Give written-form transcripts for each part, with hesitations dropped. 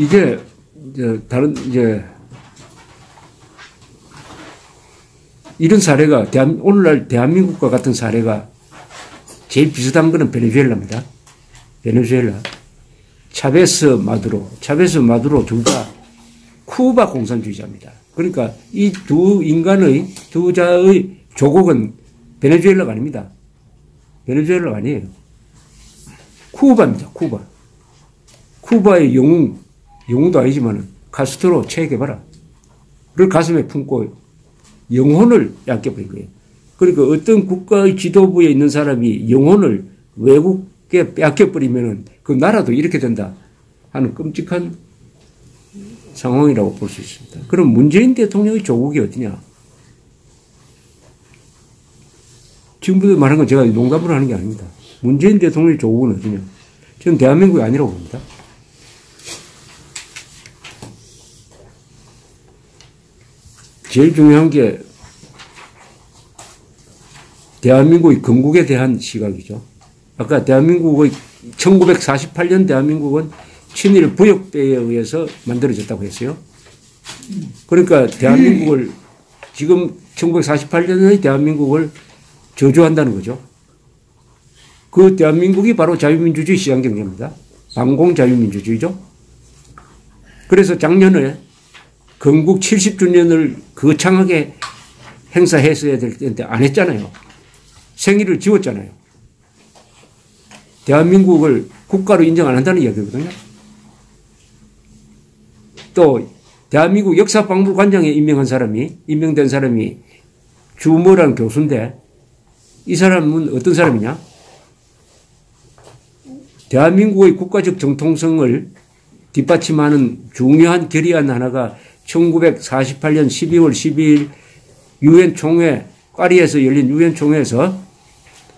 이게 이제 다른 이제 이런 사례가 오늘날 대한민국과 같은 사례가 제일 비슷한 거는 베네수엘라입니다. 베네수엘라. 차베스 마두로 둘 다 쿠바 공산주의자입니다. 그러니까 이 두 자의 조국은 베네수엘라가 아닙니다. 베네수엘라가 아니에요. 쿠바입니다. 쿠바의 영웅도 아니지만 카스트로 체게바라를 가슴에 품고 영혼을 뺏겨버린 거예요. 그러니까 어떤 국가의 지도부에 있는 사람이 영혼을 외국에 뺏겨버리면 그 나라도 이렇게 된다 하는 끔찍한 상황이라고 볼 수 있습니다. 그럼 문재인 대통령의 조국이 어디냐? 지금부터 말한 건 제가 농담으로 하는 게 아닙니다. 문재인 대통령의 조국은 어디냐? 저는 대한민국이 아니라고 봅니다. 제일 중요한 게 대한민국의 건국에 대한 시각이죠. 아까 대한민국의 1948년 대한민국은 친일 부역배에 의해서 만들어졌다고 했어요. 그러니까 대한민국을 지금 1948년의 대한민국을 저주한다는 거죠. 그 대한민국이 바로 자유민주주의 시장경제입니다. 반공자유민주주의죠. 그래서 작년에 건국 70주년을 거창하게 행사했어야 될 텐데 안 했잖아요. 생일을 지웠잖아요. 대한민국을 국가로 인정 안 한다는 이야기거든요. 또 대한민국 역사박물관장에 임명된 사람이 주모라는 교수인데 이 사람은 어떤 사람이냐? 대한민국의 국가적 정통성을 뒷받침하는 중요한 결의안 하나가 1948년 12월 12일 유엔 총회, 파리에서 열린 유엔 총회에서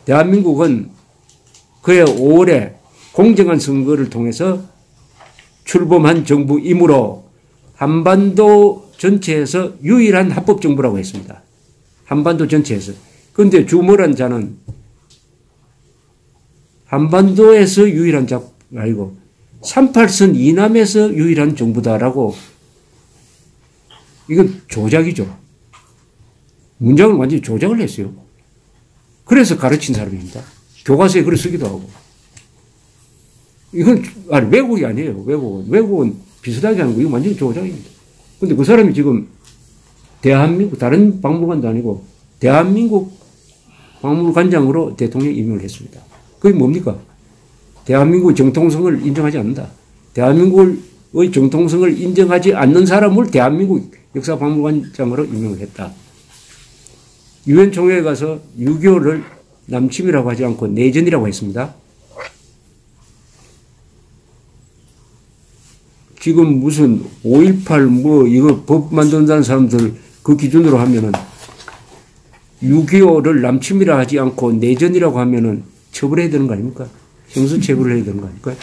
대한민국은 그해 5월에 공정한 선거를 통해서 출범한 정부이므로 한반도 전체에서 유일한 합법정부라고 했습니다. 한반도 전체에서. 그런데 주모란 자는 한반도에서 유일한 자가 아니고 38선 이남에서 유일한 정부다라고 이건 조작이죠. 문장을 완전히 조작을 했어요. 그래서 가르친 사람입니다. 교과서에 글을 쓰기도 하고. 이건 왜곡이 아니에요. 왜곡은 비슷하게 하는 거 이건 완전히 조작입니다. 근데 그 사람이 지금 대한민국 다른 박물관도 아니고 대한민국 박물관장으로 대통령 임명을 했습니다. 그게 뭡니까? 대한민국의 정통성을 인정하지 않는다. 대한민국의 정통성을 인정하지 않는 사람을 대한민국 역사박물관장으로 임명을 했다. 유엔 총회에 가서 6.25를 남침이라고 하지 않고 내전이라고 했습니다. 지금 무슨 5.18 이거 법 만든다는 사람들 그 기준으로 하면은 6.25를 남침이라 하지 않고 내전이라고 하면은 처벌해야 되는 거 아닙니까? 형사처벌을 해야 되는 거 아닙니까?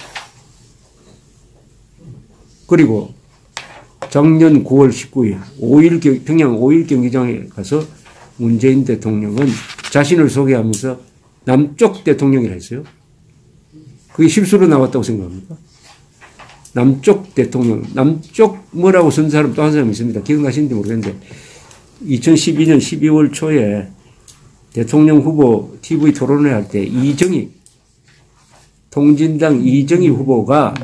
그리고 작년 9월 19일 평양 5.1 경기장에 가서 문재인 대통령은 자신을 소개하면서 남쪽 대통령이라 했어요. 그게 실수로 나왔다고 생각합니까? 남쪽 대통령, 남쪽 뭐라고 쓴 사람 또 한 사람 있습니다. 기억나시는지 모르겠는데 2012년 12월 초에 대통령 후보 TV 토론회 할 때 통진당 이정희 후보가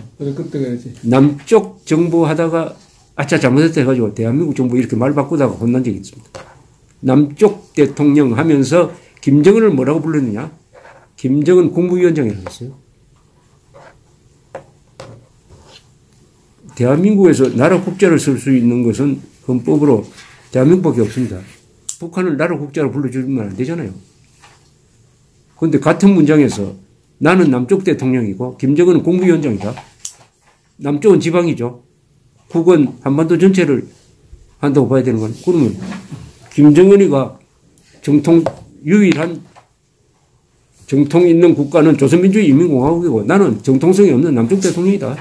남쪽 정부 하다가 아차 잘못했다 해가지고 대한민국 정부 이렇게 말 바꾸다가 혼난 적이 있습니다. 남쪽 대통령 하면서 김정은을 뭐라고 불렀느냐? 김정은 국무위원장이라고 했어요. 대한민국에서 나라 국자를 쓸 수 있는 것은 헌법으로 대한민국밖에 없습니다. 북한을 나라 국자로 불러주면 안 되잖아요. 그런데 같은 문장에서 나는 남쪽 대통령이고 김정은은 국무위원장이다. 남쪽은 지방이죠. 북은 한반도 전체를 한다고 봐야 되는 건 그러면 김정은이가 유일한 정통 있는 국가는 조선민주주의 인민공화국이고 나는 정통성이 없는 남쪽 대통령이다.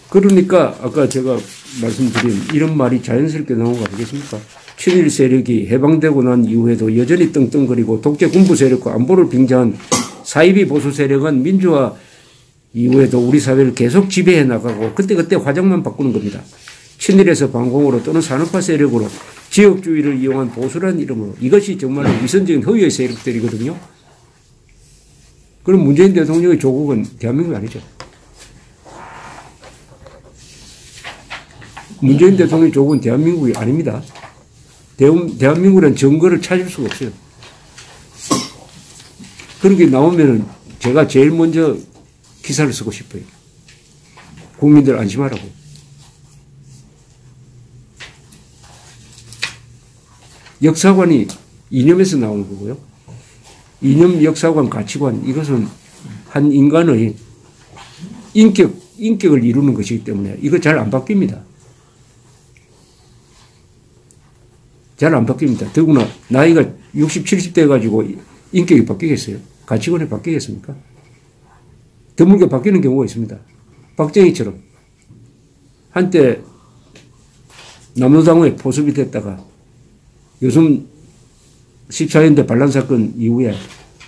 그러니까 아까 제가 말씀드린 이런 말이 자연스럽게 나온 거 아니겠습니까? 친일 세력이 해방되고 난 이후에도 여전히 떵떵거리고 독재 군부 세력과 안보를 빙자한 사이비 보수 세력은 민주화 이후에도 우리 사회를 계속 지배해 나가고 그때그때 화장만 바꾸는 겁니다. 친일에서 반공으로 또는 산업화 세력으로 지역주의를 이용한 보수라는 이름으로 이것이 정말 위선적인 허위의 세력들이거든요. 그럼 문재인 대통령의 조국은 대한민국이 아니죠. 문재인 대통령의 조국은 대한민국이 아닙니다. 대한민국은 증거를 찾을 수가 없어요. 그런 게 나오면은 제가 제일 먼저 기사를 쓰고 싶어요. 국민들 안심하라고. 역사관이 이념에서 나오는 거고요. 이념, 역사관, 가치관, 이것은 한 인간의 인격을 이루는 것이기 때문에 이거 잘 안 바뀝니다. 잘 안 바뀝니다. 더구나 나이가 60, 70대 가지고 인격이 바뀌겠어요? 가치관이 바뀌겠습니까? 드물게 바뀌는 경우가 있습니다. 박정희처럼 한때 남로당의 포섭이 됐다가 요즘 14년대 반란사건 이후에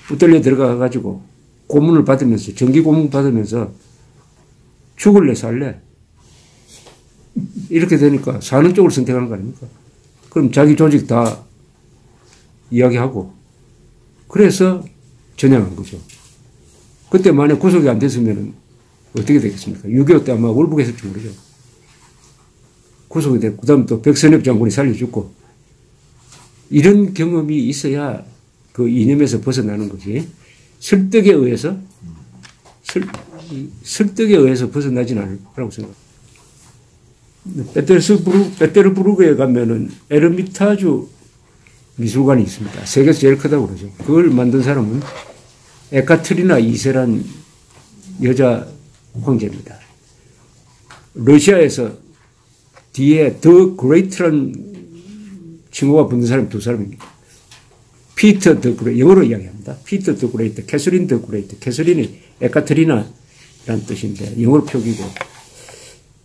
붙들려 들어가가지고 고문을 받으면서, 정기 고문 받으면서 죽을래 살래? 이렇게 되니까 사는 쪽을 선택하는 거 아닙니까? 그럼 자기 조직 다 이야기하고 그래서 전향한 거죠. 그때 만약 구속이 안 됐으면 어떻게 되겠습니까? 6.25 때 아마 월북했을지 모르죠. 구속이 됐고, 그 다음 또 백선엽 장군이 살려줬고, 이런 경험이 있어야 그 이념에서 벗어나는 거지. 설득에 의해서 벗어나진 않을 거라고 생각합니다. 페테르부르크에 가면은 에르미타주 미술관이 있습니다. 세계에서 제일 크다고 그러죠. 그걸 만든 사람은 에카테리나 2세란 여자 황제입니다. 러시아에서 뒤에 더 그레이트란 칭호가 붙는 사람이 두 사람입니다. 피터 더 그레이트, 영어로 이야기합니다. 피터 더 그레이트, 캐서린 더 그레이트. 캐서린이 에카테리나라는 뜻인데 영어로 표기고,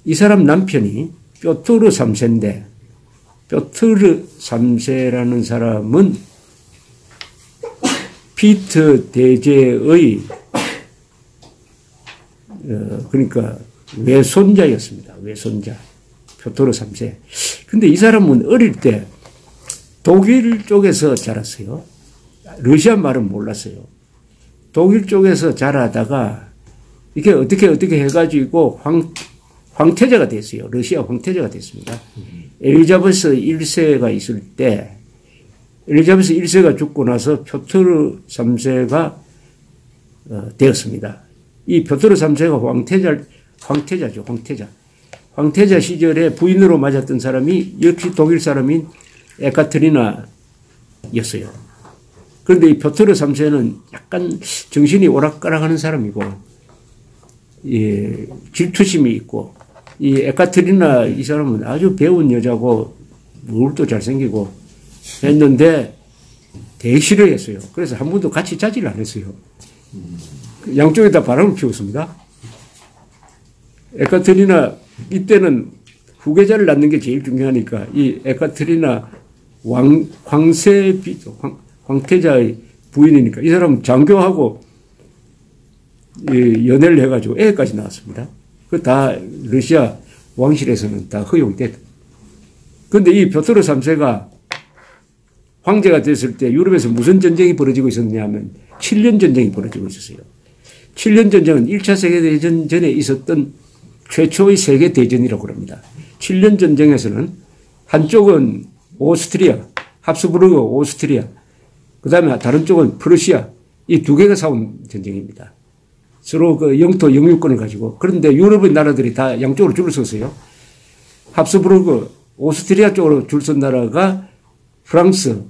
이 사람 남편이 뾰트르 3세인데 뾰트르 3세라는 사람은 피터 대제의 그러니까 외손자였습니다. 외손자. 뾰트르 3세. 근데 이 사람은 어릴 때 독일 쪽에서 자랐어요. 러시아 말은 몰랐어요. 독일 쪽에서 자라다가 이게 어떻게 해가지고 황태자가 됐어요. 러시아 황태자가 됐습니다. 엘리자베스 1세가 있을 때, 엘리자베스 1세가 죽고 나서 뾰트르 3세가 되었습니다. 이 뾰트르 3세가 황태자죠. 황태자 시절에 부인으로 맞았던 사람이 역시 독일 사람인 에카테리나였어요. 그런데 이 뾰트르 3세는 약간 정신이 오락가락하는 사람이고, 예, 질투심이 있고, 이 에카테리나 이 사람은 아주 배운 여자고 얼굴도 잘생기고 했는데 되게 싫어했어요. 그래서 한 번도 같이 자지를 안 했어요. 양쪽에다 바람을 피웠습니다. 에카테리나 이때는 후계자를 낳는 게 제일 중요하니까 이 에카테리나 황태자의 부인이니까 이 사람은 장교하고 연애를 해가지고 애까지 낳았습니다. 그 다 러시아 왕실에서는 다 허용됐다. 그런데 이 뾰트르 3세가 황제가 됐을 때 유럽에서 무슨 전쟁이 벌어지고 있었냐 하면 7년 전쟁이 벌어지고 있었어요. 7년 전쟁은 1차 세계대전 전에 있었던 최초의 세계대전이라고 합니다. 7년 전쟁에서는 한쪽은 오스트리아, 합스부르크 오스트리아, 그 다음에 다른 쪽은 프러시아, 이 두 개가 싸운 전쟁입니다. 서로 그 영토 영유권을 가지고. 그런데 유럽의 나라들이 다 양쪽으로 줄을 섰어요. 합스부르크, 오스트리아 쪽으로 줄 선 나라가 프랑스,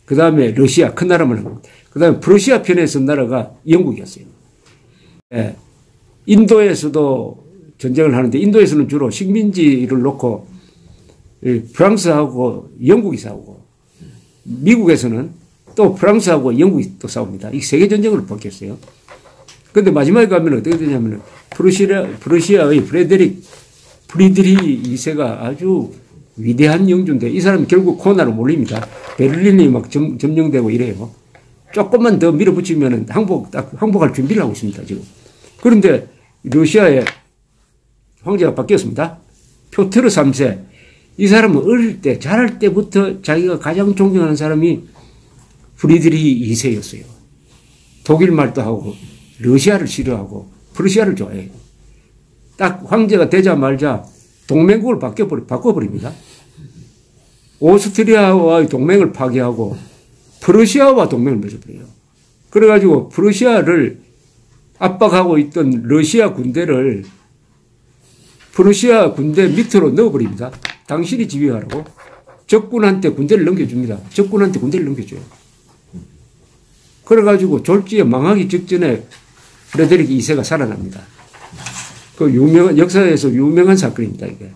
그 다음에 러시아, 큰 나라만 하고, 그 다음에 프러시아 편에 선 나라가 영국이었어요. 예. 인도에서도 전쟁을 하는데 인도에서는 주로 식민지를 놓고 프랑스하고 영국이 싸우고, 미국에서는 또 프랑스하고 영국이 또 싸웁니다. 이 세계전쟁으로 바뀌었어요. 근데 마지막에 가면 어떻게 되냐면 프러시아의 프리드리히 2세가 아주 위대한 영주인데 이 사람이 결국 코나로 몰립니다. 베를린이 막 점령되고 이래요. 조금만 더 밀어붙이면 항복할 준비를 하고 있습니다, 지금. 그런데 러시아의 황제가 바뀌었습니다. 표트르 3세. 이 사람은 어릴 때, 자랄 때부터 자기가 가장 존경하는 사람이 프리드리히 2세였어요. 독일 말도 하고, 러시아를 싫어하고, 프러시아를 좋아해요. 딱 황제가 되자마자 동맹국을 바꿔버립니다. 오스트리아와의 동맹을 파기하고, 프러시아와 동맹을 맺어버려요. 그래가지고, 프러시아를 압박하고 있던 러시아 군대를 프러시아 군대 밑으로 넣어버립니다. 당신이 지휘하라고. 적군한테 군대를 넘겨줍니다. 적군한테 군대를 넘겨줘요. 그래가지고 졸지에 망하기 직전에 프레데릭 2세가 살아납니다. 그 유명한, 역사에서 유명한 사건입니다, 이게.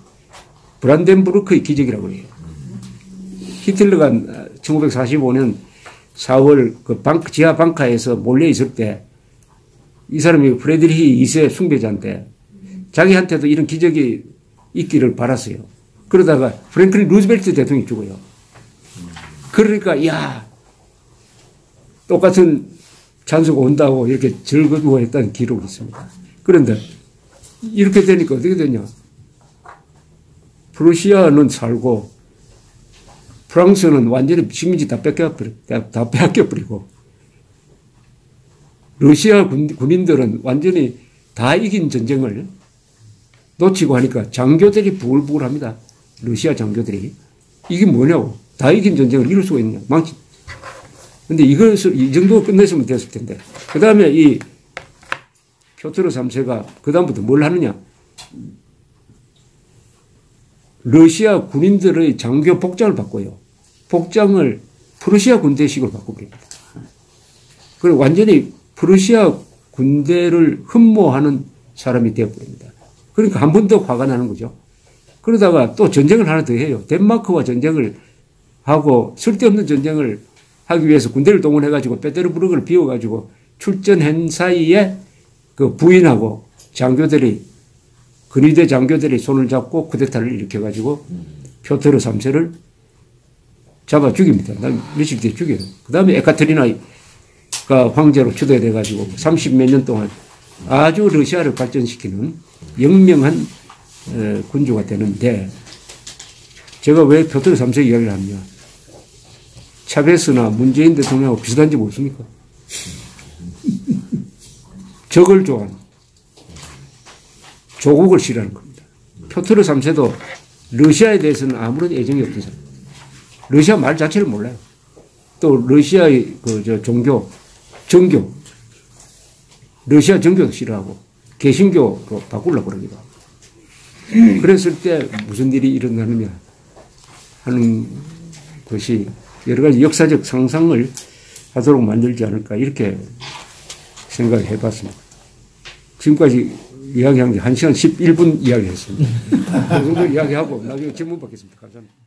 브란덴부르크의 기적이라고 해요. 히틀러가 1945년 4월 그 지하 방카에서 몰래 있을 때 이 사람이 프레데릭 2세 숭배자인데 자기한테도 이런 기적이 있기를 바랐어요. 그러다가 프랭클린 루즈벨트 대통령이 죽어요. 그러니까 야 똑같은 찬수가 온다고 이렇게 즐거워했다는 기록이 있습니다. 그런데 이렇게 되니까 어떻게 되냐. 프러시아는 살고 프랑스는 완전히 식민지 다 뺏겨버리고 러시아 군인들은 완전히 다 이긴 전쟁을 놓치고 하니까 장교들이 부글부글합니다. 러시아 장교들이. 이게 뭐냐고. 다 이긴 전쟁을 이룰 수가 있냐. 망치. 근데 이것을 이 정도 끝냈으면 됐을 텐데. 그 다음에 이 표트르 3세가 그 다음부터 뭘 하느냐. 러시아 군인들의 장교 복장을 바꿔요. 복장을 프러시아 군대식으로 바꿔버립니다. 그리고 완전히 프러시아 군대를 흠모하는 사람이 되어버립니다. 그러니까 한 번 더 화가 나는 거죠. 그러다가 또 전쟁을 하나 더 해요. 덴마크와 전쟁을 하고 쓸데없는 전쟁을 하기 위해서 군대를 동원해가지고 페테르부르크를 비워가지고 출전한 사이에 그 부인하고 장교들이 근위대 장교들이 손을 잡고 쿠데타를 일으켜가지고 표트르 3세를 잡아 죽입니다. 며칠 뒤에 죽여요. 그 다음에 에카테리나가 황제로 추대돼가지고 30몇 년 동안 아주 러시아를 발전시키는 영명한 군주가 되는데 제가 왜 표트르 3세 이야기를 하냐. 차베스나 문재인 대통령하고 비슷한지 모르십니까? 적을 좋아하는 조국을 싫어하는 겁니다. 표트르 3세도 러시아에 대해서는 아무런 애정이 없던 사람. 러시아 말 자체를 몰라요. 또 러시아의 종교, 정교, 러시아 정교도 싫어하고 개신교로 바꾸려고 그러기도 하고. 그랬을 때 무슨 일이 일어나느냐 하는 것이 여러 가지 역사적 상상을 하도록 만들지 않을까 이렇게 생각을 해봤습니다. 지금까지 이야기한 게 1시간 11분 이야기했습니다. 그 정도 이야기하고 나중에 질문 받겠습니다. 감사합니다.